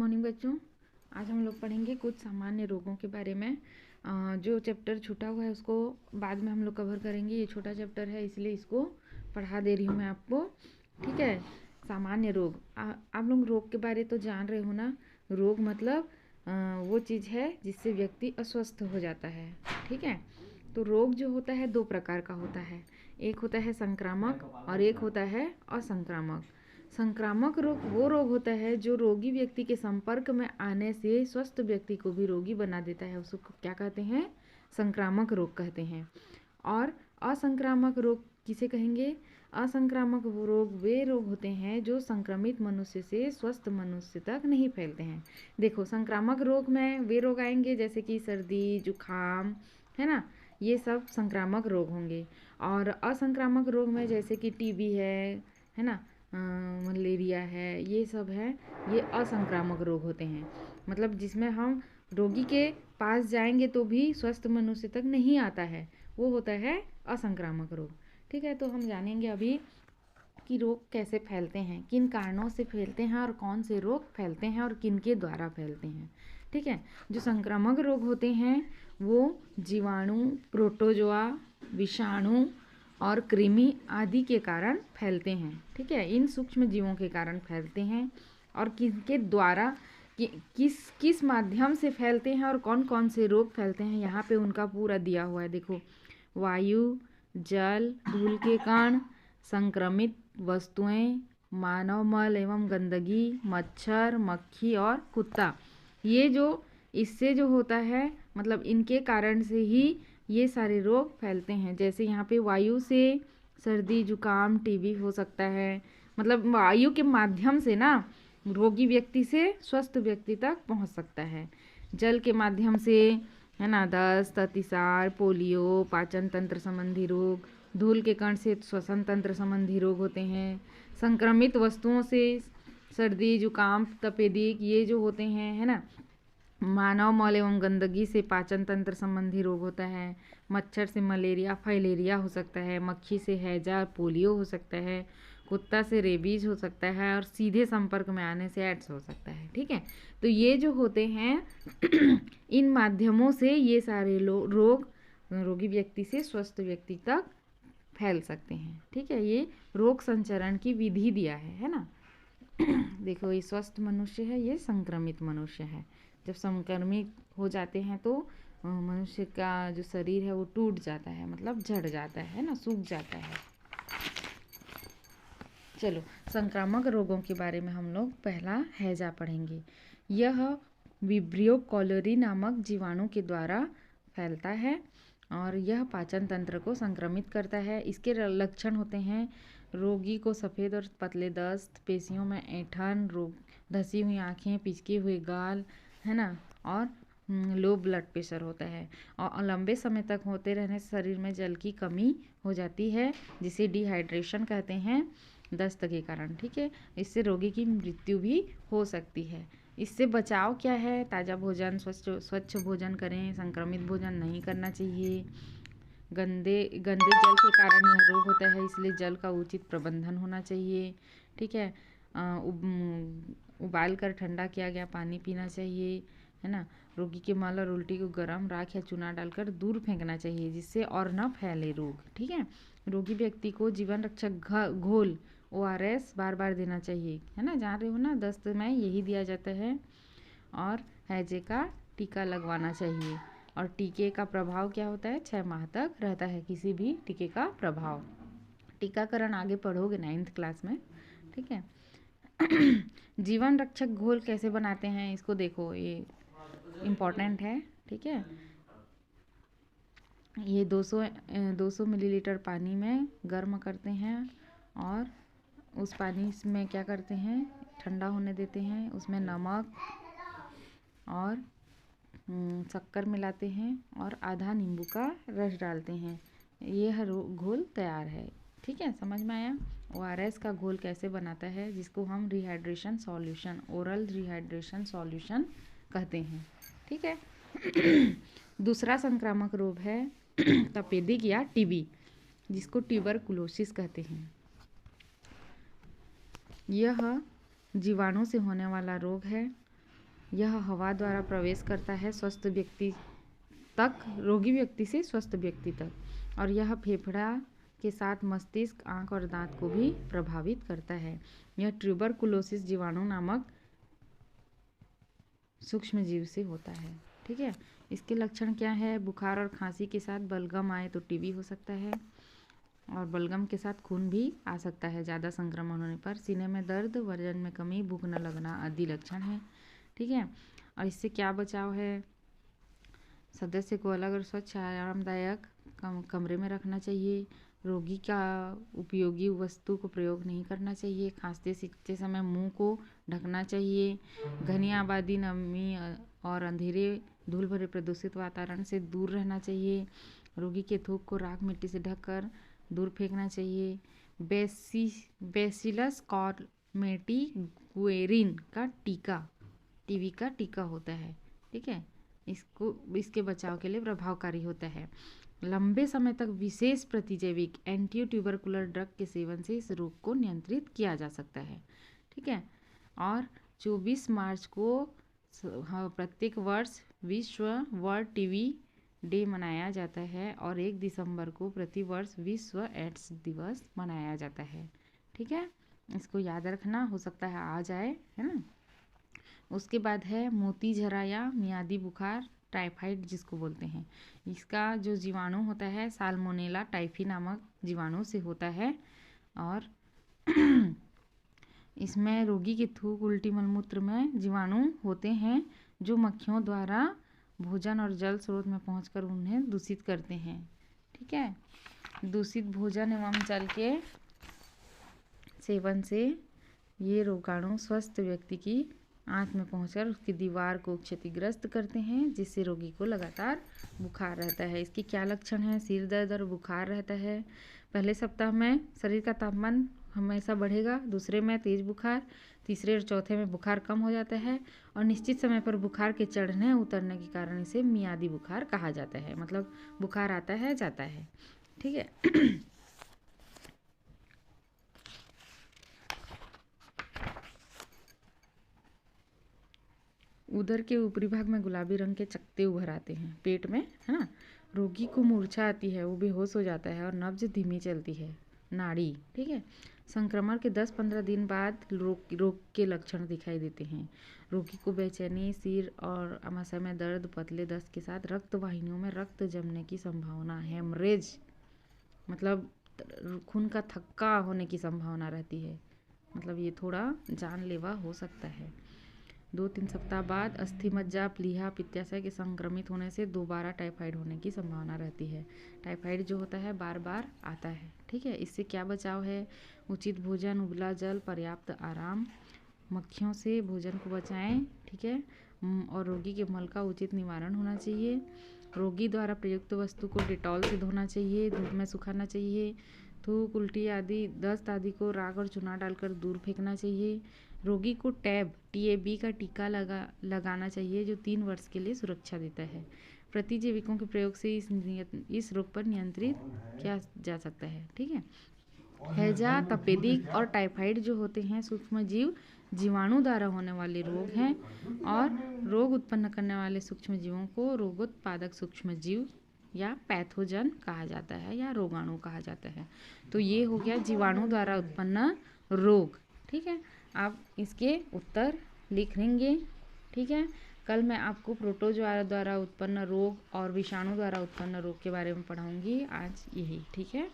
Morning बच्चों। आज हम लोग पढ़ेंगे कुछ सामान्य रोगों के बारे में। जो चैप्टर छूटा हुआ है उसको बाद में हम लोग कवर करेंगे। ये छोटा चैप्टर है इसलिए इसको पढ़ा दे रही हूँ मैं आपको, ठीक है। सामान्य रोग, आप लोग रोग के बारे तो जान रहे हो ना। रोग मतलब वो चीज़ है जिससे व्यक्ति अस्वस्थ हो जाता है, ठीक है। तो रोग जो होता है दो प्रकार का होता है, एक होता है संक्रामक और एक होता है असंक्रामक। संक्रामक रोग वो रोग होता है जो रोगी व्यक्ति के संपर्क में आने से स्वस्थ व्यक्ति को भी रोगी बना देता है, उसको क्या कहते हैं? संक्रामक रोग कहते हैं। और असंक्रामक रोग किसे कहेंगे? असंक्रामक वो रोग वे रोग होते हैं जो संक्रमित मनुष्य से स्वस्थ मनुष्य तक नहीं फैलते हैं। देखो, संक्रामक रोग में वे रोग आएंगे जैसे कि सर्दी, जुखाम, है ना, ये सब संक्रामक रोग होंगे। और असंक्रामक रोग में जैसे कि टीबी है ना, मलेरिया है, ये सब है, ये असंक्रामक रोग होते हैं। मतलब जिसमें हम रोगी के पास जाएंगे तो भी स्वस्थ मनुष्य तक नहीं आता है, वो होता है असंक्रामक रोग, ठीक है। तो हम जानेंगे अभी कि रोग कैसे फैलते हैं, किन कारणों से फैलते हैं और कौन से रोग फैलते हैं और किन के द्वारा फैलते हैं, ठीक है। जो संक्रामक रोग होते हैं वो जीवाणु, प्रोटोजोआ, विषाणु और कृमि आदि के कारण फैलते हैं, ठीक है। इन सूक्ष्म जीवों के कारण फैलते हैं और किसके द्वारा किस किस माध्यम से फैलते हैं और कौन कौन से रोग फैलते हैं, यहाँ पे उनका पूरा दिया हुआ है। देखो, वायु, जल, धूल के कण, संक्रमित वस्तुएं, मानव मल एवं गंदगी, मच्छर, मक्खी और कुत्ता, ये जो इससे जो होता है, मतलब इनके कारण से ही ये सारे रोग फैलते हैं। जैसे यहाँ पे वायु से सर्दी, जुकाम, टीबी हो सकता है, मतलब वायु के माध्यम से ना रोगी व्यक्ति से स्वस्थ व्यक्ति तक पहुँच सकता है। जल के माध्यम से, है ना, दस्त, अतिसार, पोलियो, पाचन तंत्र संबंधी रोग। धूल के कण से श्वसन तंत्र संबंधी रोग होते हैं। संक्रमित वस्तुओं से सर्दी, जुकाम, तपेदिक, ये जो होते हैं, है ना। मानव मल एवं गंदगी से पाचन तंत्र संबंधी रोग होता है। मच्छर से मलेरिया, फाइलेरिया हो सकता है। मक्खी से हैजा, पोलियो हो सकता है। कुत्ता से रेबीज हो सकता है और सीधे संपर्क में आने से एड्स हो सकता है, ठीक है। तो ये जो होते हैं इन माध्यमों से ये सारे रोग रोगी व्यक्ति से स्वस्थ व्यक्ति तक फैल सकते हैं, ठीक है। ये रोग संचरण की विधि दिया है ना। देखो, ये स्वस्थ मनुष्य है, ये संक्रमित मनुष्य है। जब संक्रमित हो जाते हैं तो मनुष्य का जो शरीर है वो टूट जाता है, मतलब झड़ जाता है ना, सूख जाता है। चलो, संक्रामक रोगों के बारे में हम लोग पहला हैजा पढ़ेंगे। यह विब्रियो कॉलोरी नामक जीवाणु के द्वारा फैलता है और यह पाचन तंत्र को संक्रमित करता है। इसके लक्षण होते हैं रोगी को सफ़ेद और पतले दस्त, पेशियों में ऐंठन, धसी हुई आँखें, पिचके हुए गाल, है ना, और लो ब्लड प्रेशर होता है। और लंबे समय तक होते रहने से शरीर में जल की कमी हो जाती है जिसे डिहाइड्रेशन कहते हैं, दस्त के कारण, ठीक है। इससे रोगी की मृत्यु भी हो सकती है। इससे बचाव क्या है? ताज़ा भोजन, स्वच्छ भोजन करें, संक्रमित भोजन नहीं करना चाहिए। गंदे जल के कारण यह रोग होता है, इसलिए जल का उचित प्रबंधन होना चाहिए, ठीक है। उबाल कर ठंडा किया गया पानी पीना चाहिए, है ना। रोगी के मल और उल्टी को गर्म राख या चूना डालकर दूर फेंकना चाहिए जिससे और न फैले रोग, ठीक है। रोगी व्यक्ति को जीवन रक्षक घोल ORS बार बार देना चाहिए, है ना, जान रहे हो ना, दस्त में यही दिया जाता है। और हैजे का टीका लगवाना चाहिए। और टीके का प्रभाव क्या होता है? 6 माह तक रहता है किसी भी टीके का प्रभाव। टीकाकरण आगे पढ़ोगे 9th क्लास में, ठीक है। जीवन रक्षक घोल कैसे बनाते हैं इसको देखो, ये इम्पोर्टेंट है, ठीक है। ये 200 मिलीलीटर पानी में गर्म करते हैं और उस पानी में क्या करते हैं, ठंडा होने देते हैं। उसमें नमक और शक्कर मिलाते हैं और आधा नींबू का रस डालते हैं। यह घोल तैयार है, ठीक है। समझ में आया? ORS का घोल कैसे बनाता है, जिसको हम rehydration solution, oral rehydration solution कहते हैं, ठीक है। दूसरा संक्रामक रोग है तपेदिक या टीबी, जिसको ट्यूबरकुलोसिस कहते हैं। यह जीवाणु से होने वाला रोग है यह हवा द्वारा प्रवेश करता है स्वस्थ व्यक्ति तक, रोगी व्यक्ति से स्वस्थ व्यक्ति तक, और यह फेफड़ा के साथ मस्तिष्क, आंख और दांत को भी प्रभावित करता है। यह ट्यूबरकुलोसिस जीवाणु नामक सूक्ष्म जीव से होता है। ठीक है, इसके लक्षण क्या है? बुखार और खांसी के साथ बलगम आए तो टीबी हो सकता है, और बलगम के साथ खून भी आ सकता है ज़्यादा संक्रमण होने पर। सीने में दर्द, वजन में कमी, भूख न लगना आदि लक्षण है। ठीक है, और इससे क्या बचाव है? सदस्य को अलग और स्वच्छ आरामदायक कमरे में रखना चाहिए। रोगी का उपयोगी वस्तु को प्रयोग नहीं करना चाहिए। खांसते सींचते समय मुंह को ढकना चाहिए। घनी आबादी, नमी और अंधेरे, धूल भरे प्रदूषित वातावरण से दूर रहना चाहिए। रोगी के थूक को राख मिट्टी से ढककर दूर फेंकना चाहिए। बेसिलस कॉर्मेटी गुएरिन का टीका टीबी का टीका होता है। ठीक है, इसके बचाव के लिए प्रभावकारी होता है। लंबे समय तक विशेष प्रतिजैविक एंटी ट्यूबरकुलर ड्रग के सेवन से इस रोग को नियंत्रित किया जा सकता है। ठीक है, और 24 मार्च को प्रत्येक वर्ष विश्व वर्ल्ड टीबी डे मनाया जाता है, और 1 दिसंबर को प्रतिवर्ष विश्व एड्स दिवस मनाया जाता है। ठीक है, इसको याद रखना, हो सकता है आ जाए, है ना। उसके बाद है मोती झरा या मियादी बुखार, टाइफाइड जिसको बोलते हैं। इसका जो जीवाणु होता है साल्मोनेला टाइफी नामक जीवाणु से होता है, और इसमें रोगी के थूक, उल्टी, मलमूत्र में जीवाणु होते हैं जो मक्खियों द्वारा भोजन और जल स्रोत में पहुंचकर उन्हें दूषित करते हैं। ठीक है, दूषित भोजन एवं जल के सेवन से ये रोगाणु स्वस्थ व्यक्ति की आंत में पहुंचकर उसकी दीवार को क्षतिग्रस्त करते हैं, जिससे रोगी को लगातार बुखार रहता है। इसके क्या लक्षण हैं? सिर दर्द और बुखार रहता है। पहले सप्ताह में शरीर का तापमान हमेशा बढ़ेगा, दूसरे में तेज बुखार, तीसरे और चौथे में बुखार कम हो जाता है, और निश्चित समय पर बुखार के चढ़ने उतरने के कारण इसे मियादी बुखार कहा जाता है। मतलब बुखार आता है, जाता है। ठीक है। उदर के ऊपरी भाग में गुलाबी रंग के चकत्ते उभर आते हैं, पेट में, है ना। रोगी को मूर्छा आती है, वो बेहोश हो जाता है, और नब्ज धीमी चलती है। नाड़ी, ठीक है। संक्रमण के 10-15 दिन बाद रोग के लक्षण दिखाई देते हैं। रोगी को बेचैनी, सिर और आमाशय में दर्द, पतले दस्त के साथ रक्त वाहिनियों में रक्त जमने की संभावना, हेमरेज मतलब खून का थक्का होने की संभावना रहती है। मतलब ये थोड़ा जानलेवा हो सकता है। 2-3 सप्ताह बाद अस्थि मज्जा, प्लीहा, पित्ताशय के संक्रमित होने से दोबारा टाइफाइड होने की संभावना रहती है। टाइफाइड जो होता है बार बार आता है। ठीक है, इससे क्या बचाव है? उचित भोजन, उबला जल, पर्याप्त आराम, मक्खियों से भोजन को बचाएं। ठीक है, और रोगी के मल का उचित निवारण होना चाहिए। रोगी द्वारा प्रयुक्त वस्तु को डेटॉल से धोना चाहिए, धूप में सुखाना चाहिए। थूक, उल्टी आदि, दस्त आदि को राख और चूना डालकर दूर फेंकना चाहिए। रोगी को TAB का टीका लगाना चाहिए, जो 3 वर्ष के लिए सुरक्षा देता है। प्रतिजैविकों के प्रयोग से इस रोग पर नियंत्रित किया जा सकता है। ठीक है, हैजा, तपेदिक और टाइफाइड जो होते हैं सूक्ष्म जीव जीवाणु द्वारा होने वाले रोग हैं, और रोग उत्पन्न करने वाले सूक्ष्म जीवों को रोगोत्पादक सूक्ष्म जीव या पैथोजन कहा जाता है, या रोगाणु कहा जाता है। तो ये हो गया जीवाणु द्वारा उत्पन्न रोग। ठीक है, आप इसके उत्तर लिख लेंगे। ठीक है, कल मैं आपको प्रोटोजोआ द्वारा उत्पन्न रोग और विषाणु द्वारा उत्पन्न रोग के बारे में पढ़ाऊंगी। आज यही। ठीक है।